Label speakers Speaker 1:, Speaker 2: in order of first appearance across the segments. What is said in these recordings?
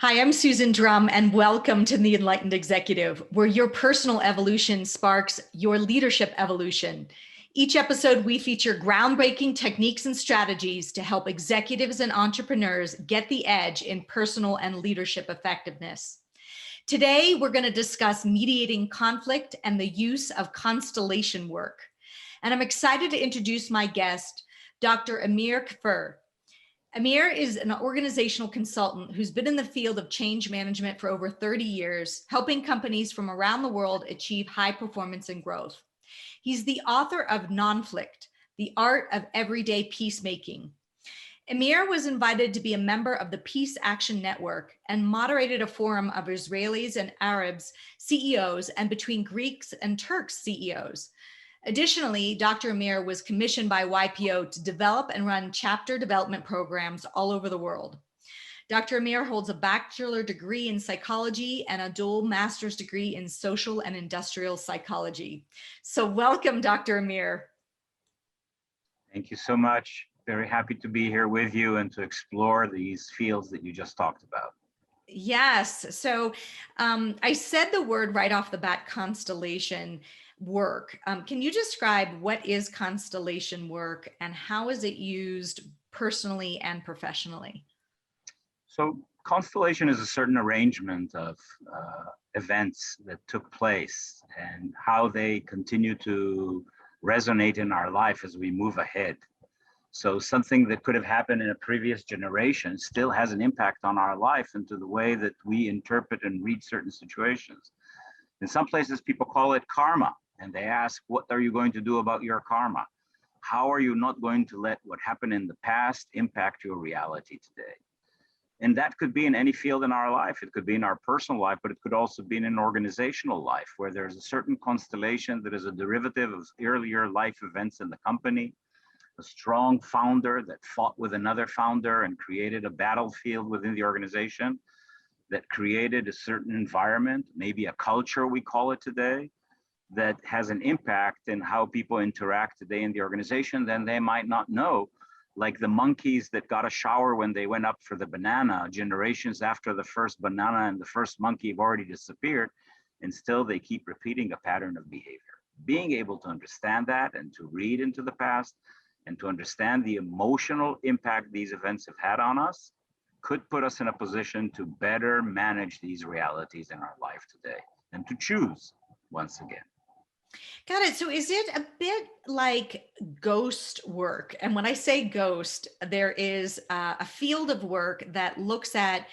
Speaker 1: Hi, I'm Susan Drumm, and welcome to the Enlightened Executive, where your personal evolution sparks your leadership evolution. Each episode, we feature groundbreaking techniques and strategies to help executives and entrepreneurs get the edge in personal and leadership effectiveness. Today, we're going to discuss mediating conflict and the use of constellation work. And I'm excited to introduce my guest, Dr. Amir Kfir. Amir is an organizational consultant who's been in the field of change management for over 30 years, helping companies from around the world achieve high performance and growth. He's the author of Nonflict, the Art of Everyday Peacemaking. Amir was invited to be a member of the Peace Action Network and moderated a forum of Israelis and Arabs CEOs and between Greeks and Turks CEOs. Additionally, Dr. Amir was commissioned by YPO to develop and run chapter development programs all over the world. Dr. Amir holds a bachelor degree in psychology and a dual master's degree in social and industrial psychology. So welcome, Dr. Amir.
Speaker 2: Thank you so much. Very happy to be here with you and to explore these fields that you just talked about.
Speaker 1: Yes. So I said the word right off the bat, constellation work. Can you describe what is constellation work and how is it used personally and professionally?
Speaker 2: So constellation is a certain arrangement of events that took place and how they continue to resonate in our life as we move ahead. So something that could have happened in a previous generation still has an impact on our life and to the way that we interpret and read certain situations. In some places, people call it karma, and they ask, what are you going to do about your karma? How are you not going to let what happened in the past impact your reality today? And that could be in any field in our life. It could be in our personal life, but it could also be in an organizational life where there's a certain constellation that is a derivative of earlier life events in the company, a strong founder that fought with another founder and created a battlefield within the organization that created a certain environment, maybe a culture we call it today, that has an impact in how people interact today in the organization, then they might not know, like the monkeys that got a shower when they went up for the banana, generations after the first banana and the first monkey have already disappeared, and still they keep repeating a pattern of behavior. Being able to understand that and to read into the past and to understand the emotional impact these events have had on us could put us in a position to better manage these realities in our life today and to choose once again.
Speaker 1: Got it. So is it a bit like ghost work? And when I say ghost, there is a field of work that looks at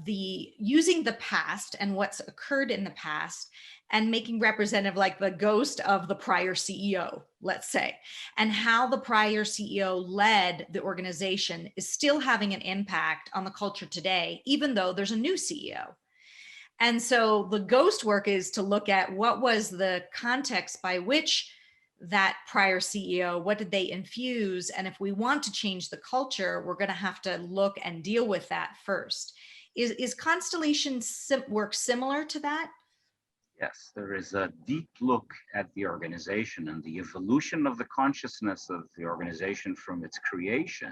Speaker 1: using the past and what's occurred in the past and making representative like the ghost of the prior CEO, let's say, and how the prior CEO led the organization is still having an impact on the culture today, even though there's a new CEO. And so the ghost work is to look at what was the context by which that prior CEO, what did they infuse? And if we want to change the culture, we're going to have to look and deal with that first. Is constellation work similar to that?
Speaker 2: Yes, there is a deep look at the organization and the evolution of the consciousness of the organization from its creation.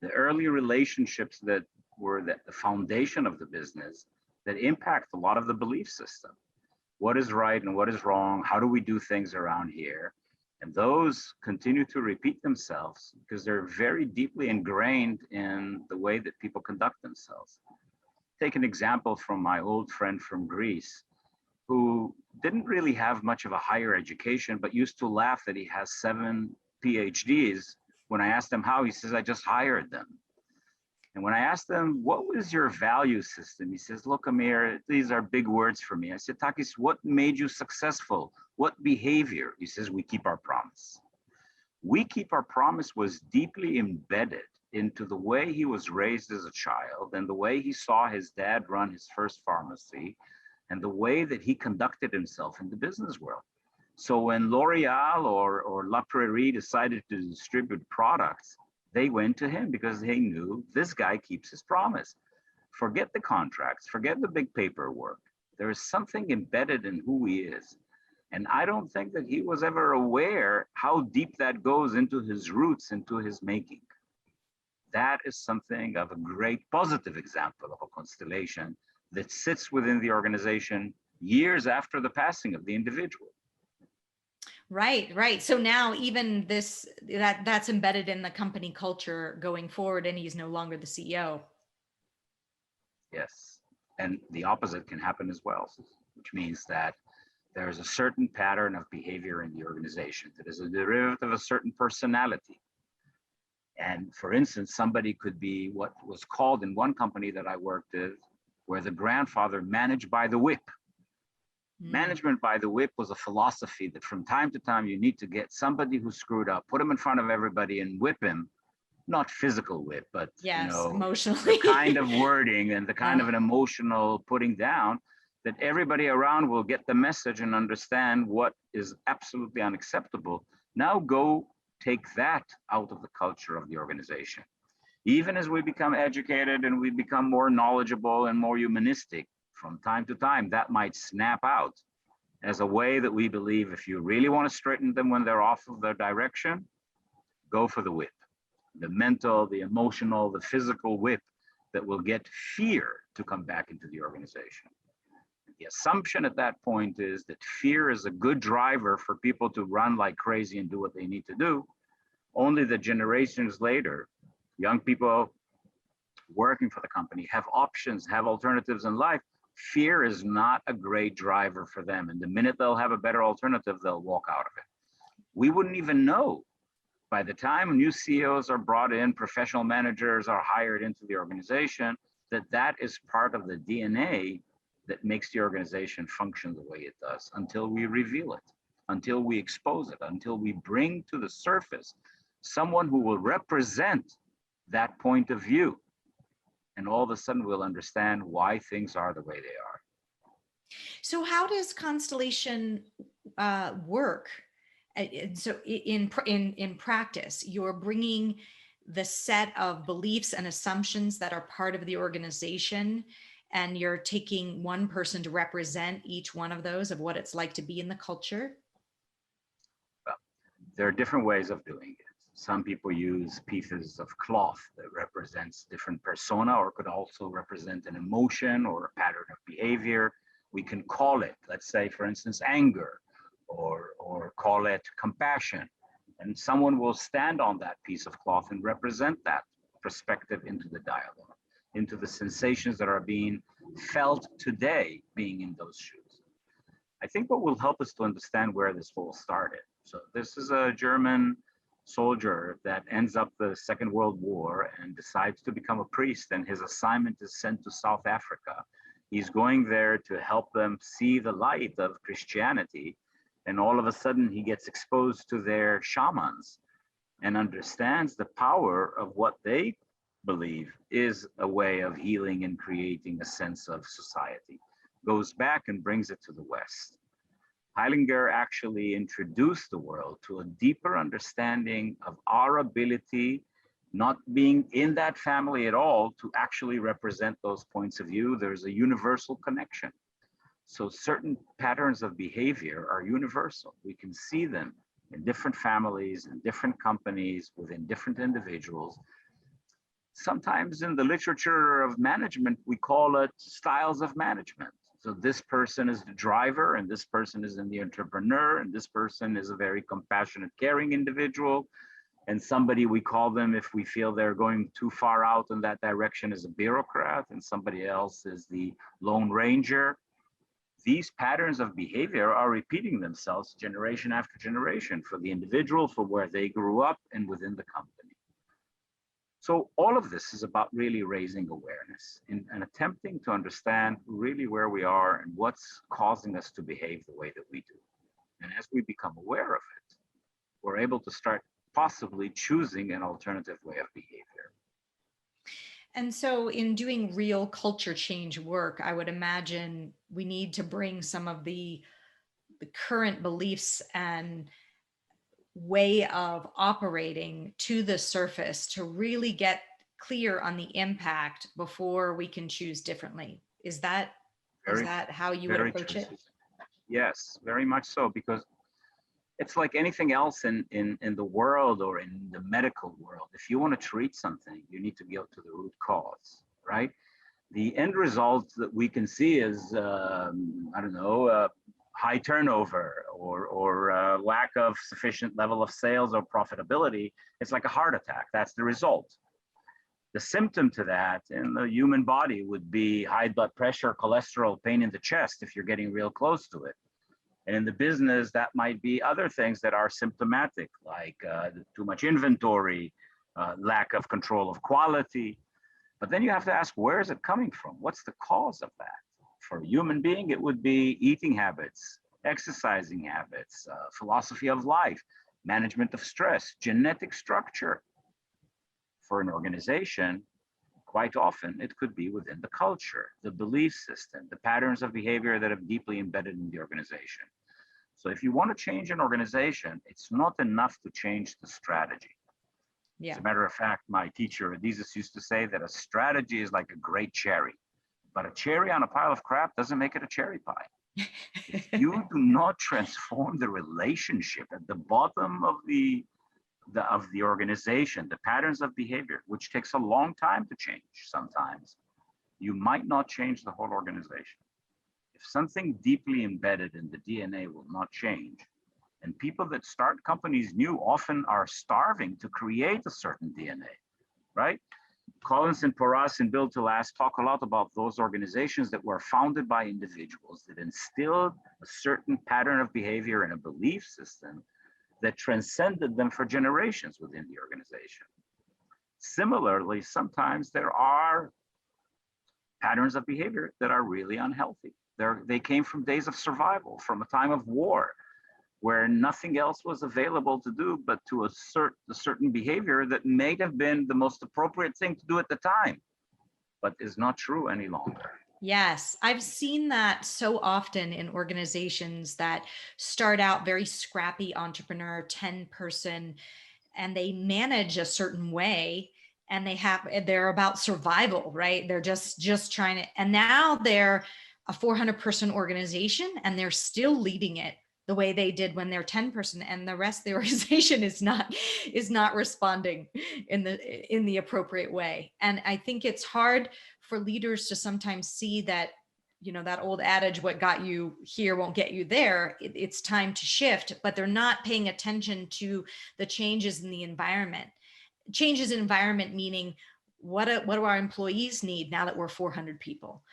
Speaker 2: The early relationships that were the foundation of the business that impact a lot of the belief system. What is right and what is wrong? How do we do things around here? And those continue to repeat themselves because they're very deeply ingrained in the way that people conduct themselves. Take an example from my old friend from Greece, who didn't really have much of a higher education, but used to laugh that he has 7 PhDs. When I asked him how, he says, I just hired them. And when I asked him, what was your value system? He says, look, Amir, these are big words for me. I said, Takis, what made you successful? What behavior? He says, we keep our promise. We keep our promise was deeply embedded into the way he was raised as a child and the way he saw his dad run his first pharmacy and the way that he conducted himself in the business world. So when L'Oreal or La Prairie decided to distribute products, they went to him because they knew this guy keeps his promise. Forget the contracts, forget the big paperwork. There is something embedded in who he is. And I don't think that he was ever aware how deep that goes into his roots, into his making. that is something of a great positive example of a constellation that sits within the organization years after the passing of the individual.
Speaker 1: Right, right. So now even that's embedded in the company culture going forward, and he's no longer the CEO.
Speaker 2: Yes. And the opposite can happen as well, which means that there is a certain pattern of behavior in the organization that is a derivative of a certain personality. And for instance, somebody could be what was called in one company that I worked with, where the grandfather managed by the whip. Management by the whip was a philosophy that from time to time you need to get somebody who screwed up, put him in front of everybody and whip him. Not physical whip, but
Speaker 1: yes,
Speaker 2: you know,
Speaker 1: emotionally.
Speaker 2: the kind of wording and the kind of an emotional putting down that everybody around will get the message and understand what is absolutely unacceptable. Now go take that out of the culture of the organization. Even as we become educated and we become more knowledgeable and more humanistic, from time to time, that might snap out as a way that we believe if you really want to straighten them when they're off of their direction, go for the whip. The mental, the emotional, the physical whip that will get fear to come back into the organization. The assumption at that point is that fear is a good driver for people to run like crazy and do what they need to do. Only that generations later, young people working for the company have options, have alternatives in life. Fear is not a great driver for them. And the minute they'll have a better alternative, they'll walk out of it. We wouldn't even know. By the time new CEOs are brought in, professional managers are hired into the organization, that is part of the DNA that makes the organization function the way it does until we reveal it, until we expose it, until we bring to the surface someone who will represent that point of view. And all of a sudden we'll understand why things are the way they are.
Speaker 1: So how does constellation work? And so in practice, you're bringing the set of beliefs and assumptions that are part of the organization, and you're taking one person to represent each one of those of what it's like to be in the culture.
Speaker 2: Well, there are different ways of doing it. Some people use pieces of cloth that represents different persona, or could also represent an emotion or a pattern of behavior. We can call it, let's say, for instance, anger, or call it compassion. And someone will stand on that piece of cloth and represent that perspective into the dialogue, into the sensations that are being felt today being in those shoes. I think what will help us to understand where this whole started. So this is a German soldier that ends up the Second World War and decides to become a priest, and his assignment is sent to South Africa. He's going there to help them see the light of Christianity. And all of a sudden he gets exposed to their shamans and understands the power of what they believe is a way of healing and creating a sense of society. Goes back and brings it to the West. Heilinger actually introduced the world to a deeper understanding of our ability, not being in that family at all, to actually represent those points of view. There's a universal connection. So certain patterns of behavior are universal. We can see them in different families, in different companies, within different individuals. Sometimes in the literature of management, we call it styles of management. So this person is the driver, and this person is the entrepreneur, and this person is a very compassionate, caring individual. And somebody, we call them, if we feel they're going too far out in that direction, is a bureaucrat, and somebody else is the lone ranger. These patterns of behavior are repeating themselves generation after generation for the individual, for where they grew up, and within the company. So all of this is about really raising awareness and attempting to understand really where we are and what's causing us to behave the way that we do. And as we become aware of it, we're able to start possibly choosing an alternative way of behavior.
Speaker 1: And so in doing real culture change work, I would imagine we need to bring some of the current beliefs and way of operating to the surface to really get clear on the impact before we can choose differently. Is that how you would approach it?
Speaker 2: Yes, very much so, because It's like anything else in the world or in the medical world. If you want to treat something, you need to go to the root cause, right? The end result that we can see is, I don't know, high turnover or lack of sufficient level of sales or profitability. It's like a heart attack. That's the result. The symptom to that in the human body would be high blood pressure, cholesterol, pain in the chest if you're getting real close to it. And in the business, that might be other things that are symptomatic, like too much inventory, lack of control of quality. But then you have to ask, where is it coming from? What's the cause of that? For a human being, it would be eating habits, exercising habits, philosophy of life, management of stress, genetic structure. For an organization, quite often it could be within the culture, the belief system, the patterns of behavior that have deeply embedded in the organization. So if you want to change an organization, it's not enough to change the strategy.
Speaker 1: Yeah.
Speaker 2: As a matter of fact, my teacher, Adizes, used to say that a strategy is like a great cherry, but a cherry on a pile of crap doesn't make it a cherry pie. If you do not transform the relationship at the bottom of the organization, the patterns of behavior, which takes a long time to change sometimes, you might not change the whole organization. If something deeply embedded in the DNA will not change, and people that start companies new often are starving to create a certain DNA, right? Collins and Porras and Build to Last talk a lot about those organizations that were founded by individuals that instilled a certain pattern of behavior and a belief system that transcended them for generations within the organization. Similarly, sometimes there are patterns of behavior that are really unhealthy. They came from days of survival, from a time of war, where nothing else was available to do but to assert a certain behavior that may have been the most appropriate thing to do at the time, but is not true any longer.
Speaker 1: Yes, I've seen that so often in organizations that start out very scrappy entrepreneur, 10-person, and they manage a certain way, and they're about survival, right? They're just trying to, and now they're a 400-person organization and they're still leading it the way they did when they're 10-person, and the rest of the organization is not responding in the appropriate way. And I think it's hard for leaders to sometimes see that, that old adage, what got you here won't get you there. It's time to shift, but they're not paying attention to the changes in the environment. Changes in environment meaning, what do our employees need now that we're 400 people?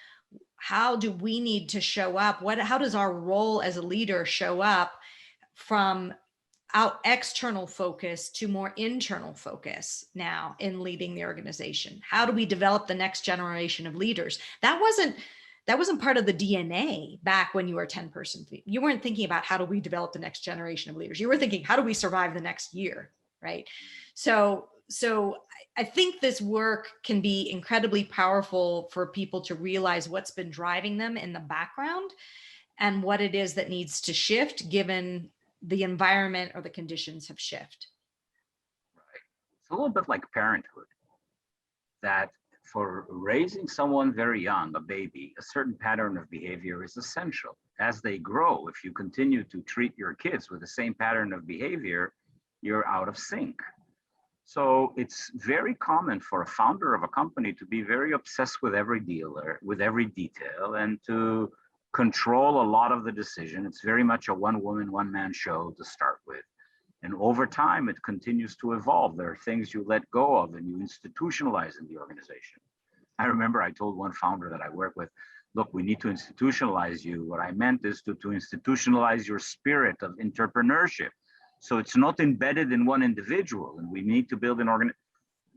Speaker 1: How do we need to show up? How does our role as a leader show up from external focus to more internal focus now in leading the organization? How do we develop the next generation of leaders? That wasn't part of the DNA back when you were 10-person. You weren't thinking about how do we develop the next generation of leaders. You were thinking, how do we survive the next year, right? So I think this work can be incredibly powerful for people to realize what's been driving them in the background and what it is that needs to shift given the environment or the conditions have shifted.
Speaker 2: Right. It's a little bit like parenthood, that for raising someone very young, a baby, a certain pattern of behavior is essential. As they grow, if you continue to treat your kids with the same pattern of behavior, you're out of sync. So it's very common for a founder of a company to be very obsessed with every dealer, with every detail, and to control a lot of the decision. It's very much a one woman, one man show to start with. And over time, it continues to evolve. There are things you let go of and you institutionalize in the organization. I remember I told one founder that I work with, look, we need to institutionalize you. What I meant is to institutionalize your spirit of entrepreneurship. So it's not embedded in one individual, and we need to build an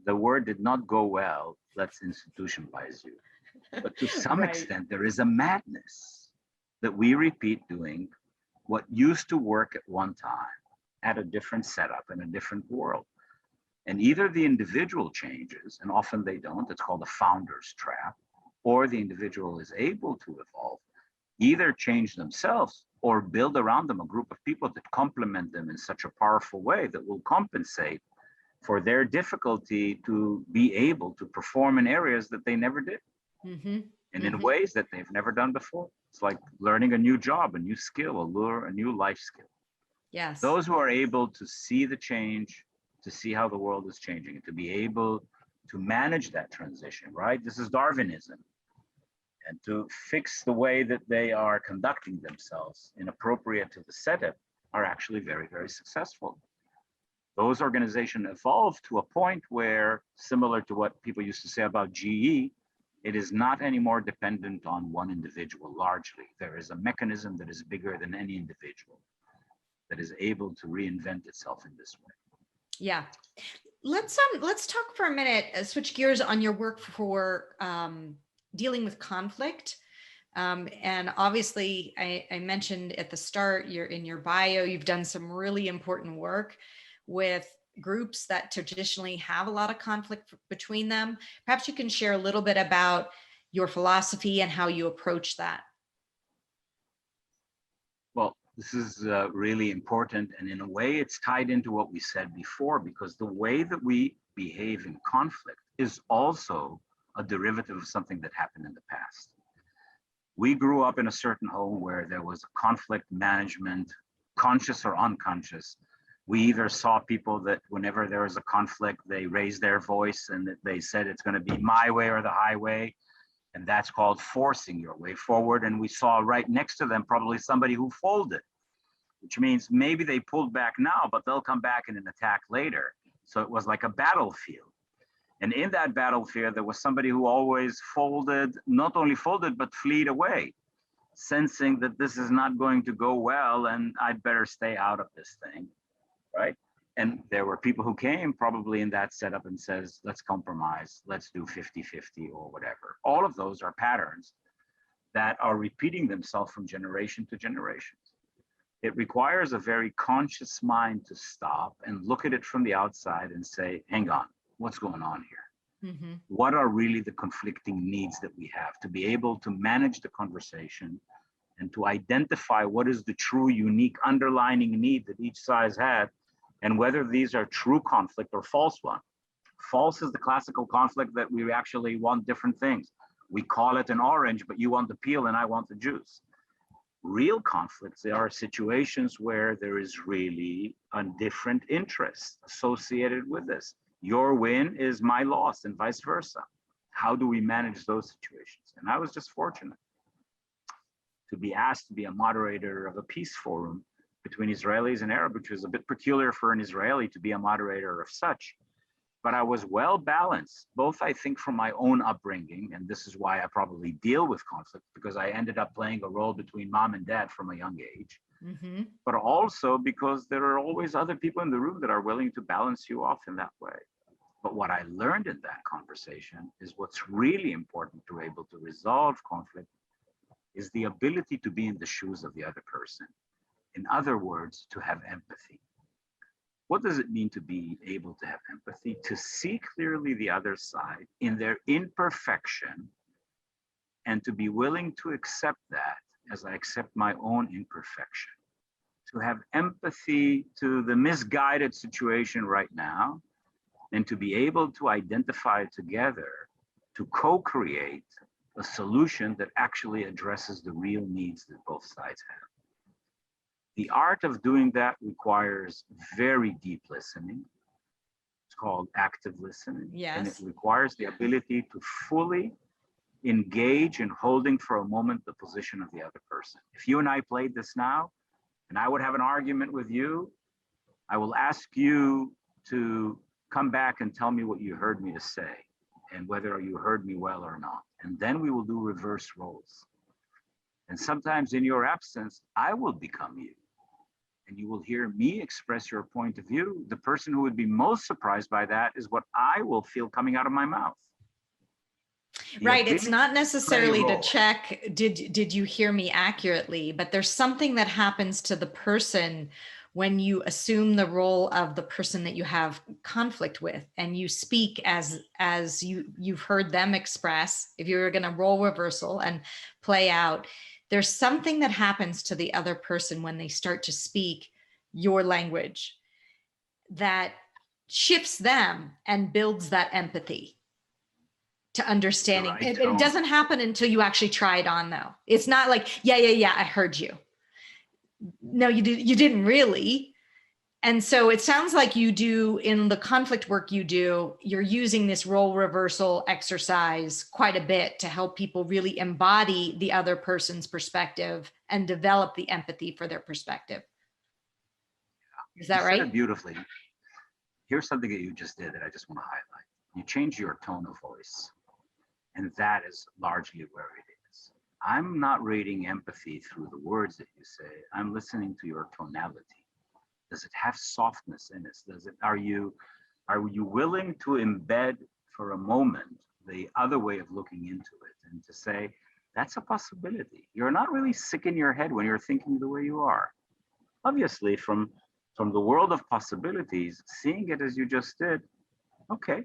Speaker 2: The word did not go well, let's institutionalize you. But to some
Speaker 1: Right.
Speaker 2: extent, there is a madness that we repeat doing what used to work at one time at a different setup in a different world. And either the individual changes, and often they don't, it's called the founder's trap, or the individual is able to evolve, either change themselves or build around them a group of people that complement them in such a powerful way that will compensate for their difficulty to be able to perform in areas that they never did.
Speaker 1: Mm-hmm.
Speaker 2: And in ways that they've never done before. It's like learning a new job, a new skill, a new life skill.
Speaker 1: Yes.
Speaker 2: Those who are able to see the change, to see how the world is changing, to be able to manage that transition, right? This is Darwinism. And to fix the way that they are conducting themselves inappropriate to the setup are actually very, very successful. Those organizations evolved to a point where, similar to what people used to say about GE, it is not anymore dependent on one individual largely. There is a mechanism that is bigger than any individual that is able to reinvent itself in this way.
Speaker 1: Yeah. Let's talk for a minute, switch gears on your work for dealing with conflict. And obviously, I mentioned at the start, you're in your bio, you've done some really important work with groups that traditionally have a lot of conflict between them. Perhaps you can share a little bit about your philosophy and how you approach that.
Speaker 2: Well, this is really important. And in a way, it's tied into what we said before, because the way that we behave in conflict is also a derivative of something that happened in the past. We grew up in a certain home where there was conflict management, conscious or unconscious. We either saw people that whenever there was a conflict, they raised their voice and that they said it's going to be my way or the highway. And that's called forcing your way forward. And we saw right next to them probably somebody who folded, which means maybe they pulled back now, but they'll come back in an attack later. So it was like a battlefield. And in that battlefield, there was somebody who always folded, not only folded, but fled away, sensing that this is not going to go well and I'd better stay out of this thing, right? And there were people who came probably in that setup and says, let's compromise, let's do 50-50 or whatever. All of those are patterns that are repeating themselves from generation to generation. It requires a very conscious mind to stop and look at it from the outside and say, hang on, what's going on here? Mm-hmm. What are really the conflicting needs that we have to be able to manage the conversation and to identify what is the true, unique, underlying need that each side had, and whether these are true conflict or false one. False is the classical conflict that we actually want different things. We call it an orange, but you want the peel and I want the juice. Real conflicts, there are situations where there is really a different interest associated with this. Your win is my loss and vice versa. How do we manage those situations? And I was just fortunate to be asked to be a moderator of a peace forum between Israelis and Arab, which was a bit peculiar for an Israeli to be a moderator of such. But I was well balanced, both I think from my own upbringing, and this is why I probably deal with conflict, because I ended up playing a role between mom and dad from a young age, mm-hmm. but also because there are always other people in the room that are willing to balance you off in that way. But what I learned in that conversation is what's really important to be able to resolve conflict is the ability to be in the shoes of the other person. In other words, to have empathy. What does it mean to be able to have empathy? To see clearly the other side in their imperfection and to be willing to accept that as I accept my own imperfection. To have empathy to the misguided situation right now and to be able to identify together to co-create a solution that actually addresses the real needs that both sides have. The art of doing that requires very deep listening. It's called active listening. Yes. And it requires the ability to fully engage in holding for a moment the position of the other person. If you and I played this now, and I would have an argument with you, I will ask you to come back and tell me what you heard me to say and whether you heard me well or not. And then we will do reverse roles. And sometimes in your absence, I will become you. And you will hear me express your point of view. The person who would be most surprised by that is what I will feel coming out of my mouth.
Speaker 1: Right. It's not necessarily to check, did you hear me accurately? But there's something that happens to the person when you assume the role of the person that you have conflict with, and you speak as you've heard them express. If you're going to role reversal and play out, there's something that happens to the other person when they start to speak your language that shifts them and builds that empathy to understanding. Right. It doesn't happen until you actually try it on, though. It's not like, yeah, I heard you. No, you didn't really. And so it sounds like you do, in the conflict work you do, you're using this role reversal exercise quite a bit to help people really embody the other person's perspective and develop the empathy for their perspective. Is
Speaker 2: You
Speaker 1: that
Speaker 2: said it
Speaker 1: right?
Speaker 2: beautifully. Here's something that you just did that I just want to highlight. You change your tone of voice, and that is largely where it is. I'm not reading empathy through the words that you say. I'm listening to your tonality. Does it have softness in it? Are you willing to embed for a moment the other way of looking into it and to say, that's a possibility. You're not really sick in your head when you're thinking the way you are. Obviously, from the world of possibilities, seeing it as you just did, okay,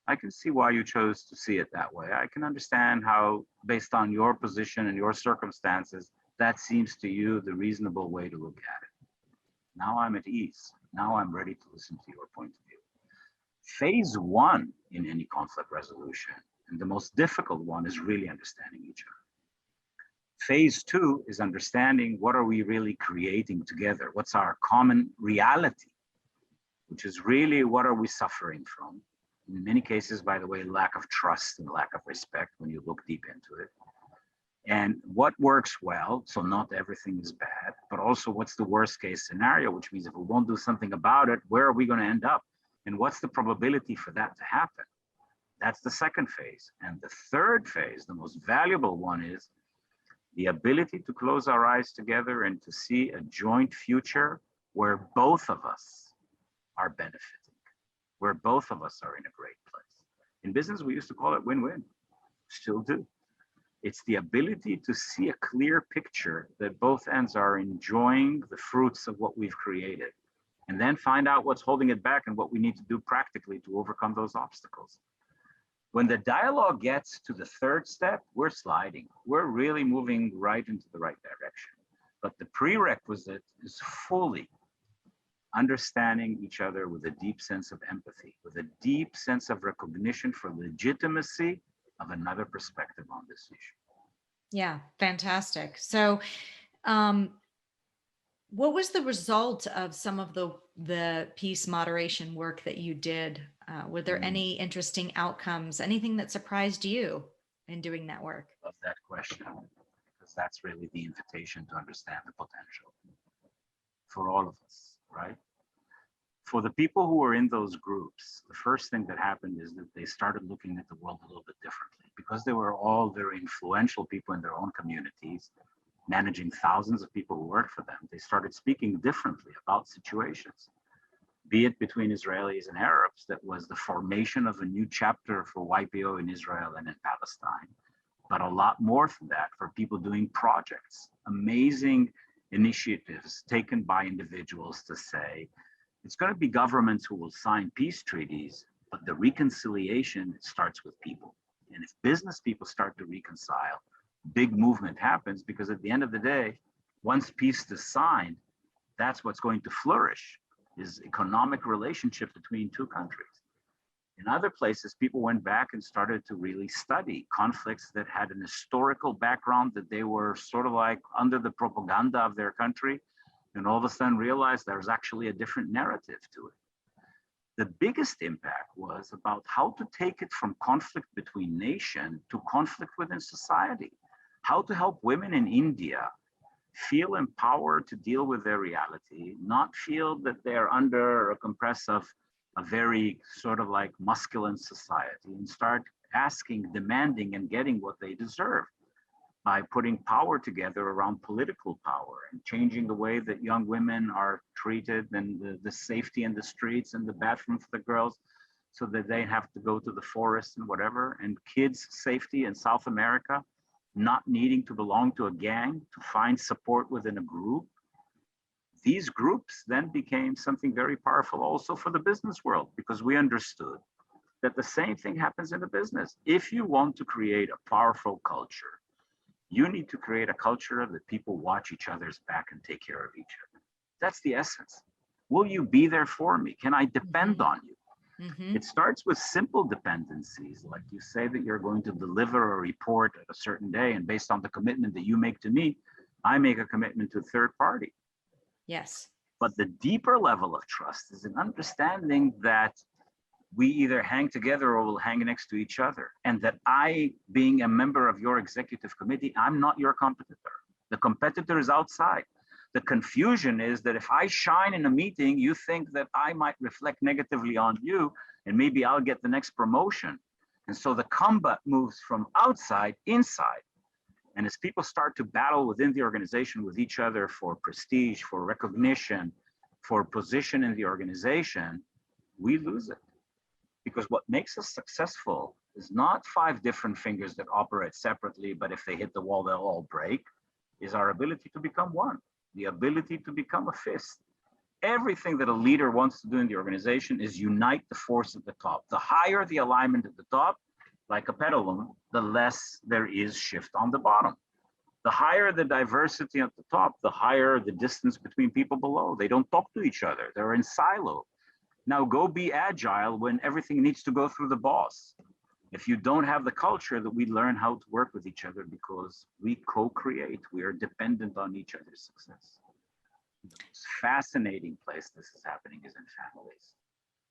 Speaker 2: I can see why you chose to see it that way. I can understand how, based on your position and your circumstances, that seems to you the reasonable way to look at it. Now I'm at ease. Now I'm ready to listen to your point of view. Phase one in any conflict resolution, and the most difficult one, is really understanding each other. Phase two is understanding what are we really creating together? What's our common reality? Which is really what are we suffering from? In many cases, by the way, lack of trust and lack of respect when you look deep into it. And what works well, so not everything is bad, but also what's the worst case scenario, which means if we won't do something about it, where are we going to end up? And what's the probability for that to happen? That's the second phase. And the third phase, the most valuable one, is the ability to close our eyes together and to see a joint future where both of us are benefiting, where both of us are in a great place. In business, we used to call it win-win, still do. It's the ability to see a clear picture that both ends are enjoying the fruits of what we've created, and then find out what's holding it back and what we need to do practically to overcome those obstacles. When the dialogue gets to the third step, we're sliding. We're really moving right into the right direction. But the prerequisite is fully understanding each other with a deep sense of empathy, with a deep sense of recognition for legitimacy of another perspective on this issue.
Speaker 1: Yeah, fantastic. So, um, what was the result of some of the peace moderation work that you did? Were there any interesting outcomes? Anything that surprised you in doing that work?
Speaker 2: Love that question, because that's really the invitation to understand the potential for all of us, right? For the people who were in those groups, the first thing that happened is that they started looking at the world a little bit differently, because they were all very influential people in their own communities, managing thousands of people who worked for them. They started speaking differently about situations, be it between Israelis and Arabs. That was the formation of a new chapter for YPO in Israel and in Palestine, but a lot more than that for people doing projects, amazing initiatives taken by individuals to say, it's going to be governments who will sign peace treaties, but the reconciliation starts with people. And if business people start to reconcile, big movement happens, because at the end of the day, once peace is signed, that's what's going to flourish, is economic relationship between two countries. In other places, people went back and started to really study conflicts that had an historical background, that they were sort of like under the propaganda of their country, and all of a sudden realized there's actually a different narrative to it. The biggest impact was about how to take it from conflict between nation to conflict within society. How to help women in India feel empowered to deal with their reality, not feel that they're under a compress of a very sort of like masculine society, and start asking, demanding, and getting what they deserve by putting power together around political power and changing the way that young women are treated, and the safety in the streets and the bathroom for the girls, so that they have to go to the forest and whatever, and kids' safety in South America, not needing to belong to a gang to find support within a group. These groups then became something very powerful also for the business world, because we understood that the same thing happens in the business. If you want to create a powerful culture, you need to create a culture that people watch each other's back and take care of each other. That's the essence. Will you be there for me? Can I depend on you? It starts with simple dependencies, like you say that you're going to deliver a report at a certain day, and based on the commitment that you make to me, I make a commitment to a third party.
Speaker 1: Yes.
Speaker 2: But the deeper level of trust is an understanding that we either hang together or will hang next to each other. And that I, being a member of your executive committee, I'm not your competitor. The competitor is outside. The confusion is that if I shine in a meeting, you think that I might reflect negatively on you, and maybe I'll get the next promotion. And so the combat moves from outside inside. And as people start to battle within the organization with each other for prestige, for recognition, for position in the organization, we lose it. Because what makes us successful is not 5 different fingers that operate separately, but if they hit the wall, they'll all break, is our ability to become one, the ability to become a fist. Everything that a leader wants to do in the organization is unite the force at the top. The higher the alignment at the top, like a pendulum, the less there is shift on the bottom. The higher the diversity at the top, the higher the distance between people below. They don't talk to each other. They're in silo. Now go be agile when everything needs to go through the boss. If you don't have the culture that we learn how to work with each other because we co-create, we are dependent on each other's success. It's a fascinating place this is happening is in families.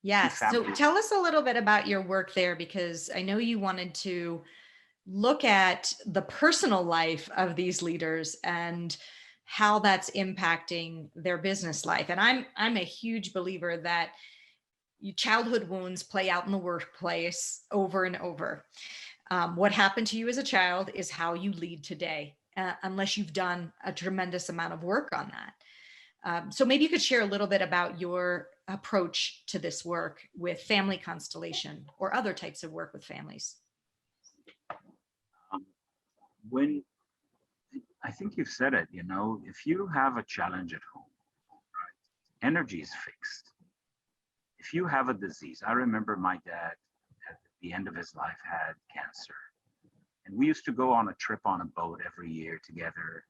Speaker 1: Yes. So tell us a little bit about your work there, because I know you wanted to look at the personal life of these leaders and how that's impacting their business life. And I'm a huge believer that childhood wounds play out in the workplace over and over. What happened to you as a child is how you lead today, unless you've done a tremendous amount of work on that. So maybe you could share a little bit about your approach to this work with family constellation or other types of work with families.
Speaker 2: When I think you've said it, you know, if you have a challenge at home, right, energy is fixed. If you have a disease, I remember my dad at the end of his life had cancer. And we used to go on a trip on a boat every year together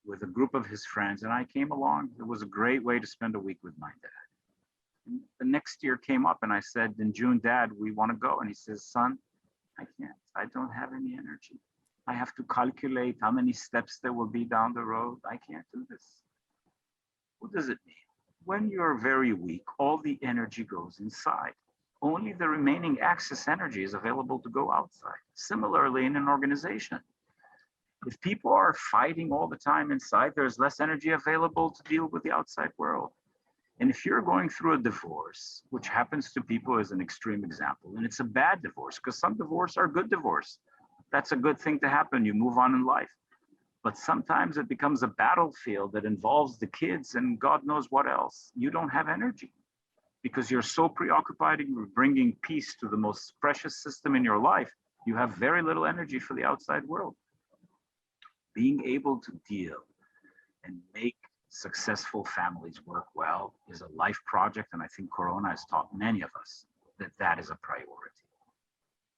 Speaker 2: with a group of his friends. And I came along. It was a great way to spend a week with my dad. And the next year came up and I said, in June, Dad, we want to go. And he says, son, I can't. I don't have any energy. I have to calculate how many steps there will be down the road. I can't do this. What does it mean? When you're very weak, all the energy goes inside. Only the remaining excess energy is available to go outside. Similarly, in an organization, if people are fighting all the time inside, there's less energy available to deal with the outside world. And if you're going through a divorce, which happens to people as an extreme example, and it's a bad divorce, because some divorce are good divorce. That's a good thing to happen. You move on in life. But sometimes it becomes a battlefield that involves the kids and God knows what else. You don't have energy because you're so preoccupied in bringing peace to the most precious system in your life. You have very little energy for the outside world. Being able to deal and make successful families work well is a life project. And I think Corona has taught many of us that that is a priority.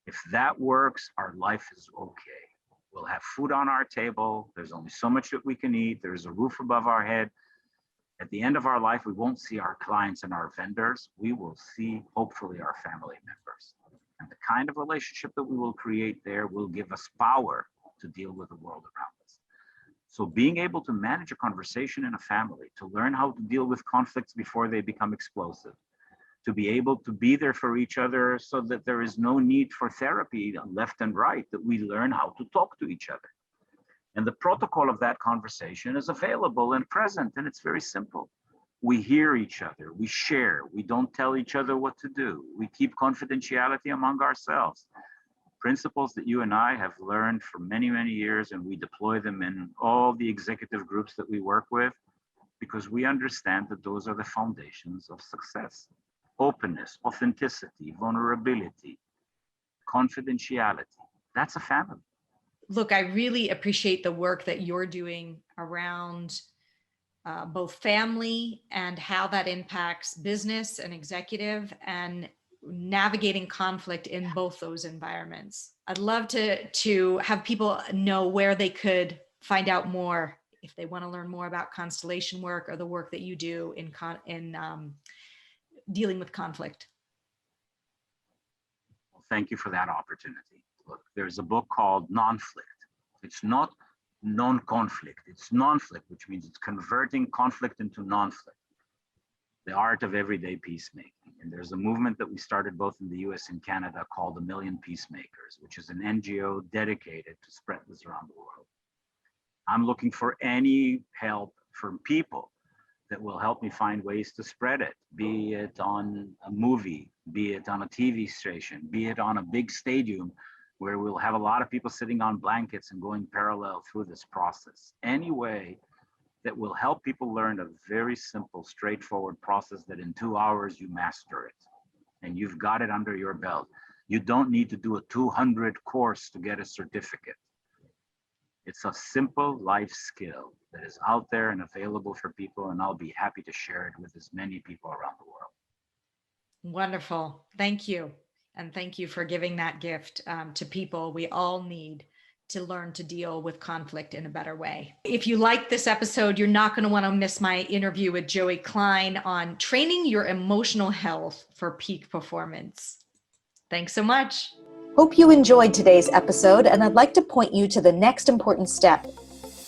Speaker 2: If that works, our life is okay. We'll have food on our table. There's only so much that we can eat. There's a roof above our head. At the end of our life, we won't see our clients and our vendors. We will see, hopefully, our family members. And the kind of relationship that we will create there will give us power to deal with the world around us. So being able to manage a conversation in a family, to learn how to deal with conflicts before they become explosive, to be able to be there for each other so that there is no need for therapy left and right, that we learn how to talk to each other. And the protocol of that conversation is available and present, and it's very simple. We hear each other, we share, we don't tell each other what to do, we keep confidentiality among ourselves. Principles that you and I have learned for many, many years, and we deploy them in all the executive groups that we work with, because we understand that those are the foundations of success. Openness, authenticity, vulnerability, confidentiality. That's a family.
Speaker 1: Look, I really appreciate the work that you're doing around both family and how that impacts business and executive and navigating conflict in both those environments. I'd love to have people know where they could find out more if they want to learn more about constellation work or the work that you do in dealing with conflict.
Speaker 2: Well, thank you for that opportunity. Look, there's a book called Nonflict. It's not non-conflict. It's nonflict, which means it's converting conflict into nonflict. The Art of Everyday Peacemaking. And there's a movement that we started both in the US and Canada called the Million Peacemakers, which is an NGO dedicated to spread this around the world. I'm looking for any help from people that will help me find ways to spread it, be it on a movie, be it on a TV station, be it on a big stadium where we'll have a lot of people sitting on blankets and going parallel through this process. Any way that will help people learn a very simple, straightforward process that in 2 hours you master it and you've got it under your belt. You don't need to do a 200 course to get a certificate. It's a simple life skill that is out there and available for people, and I'll be happy to share it with as many people around the world.
Speaker 1: Wonderful. Thank you. And thank you for giving that gift to people. We all need to learn to deal with conflict in a better way. If you like this episode, you're not going to want to miss my interview with Joey Klein on training your emotional health for peak performance. Thanks so much.
Speaker 3: Hope you enjoyed today's episode, and I'd like to point you to the next important step.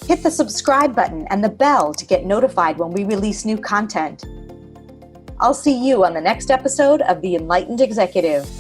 Speaker 3: Hit the subscribe button and the bell to get notified when we release new content. I'll see you on the next episode of The Enlightened Executive.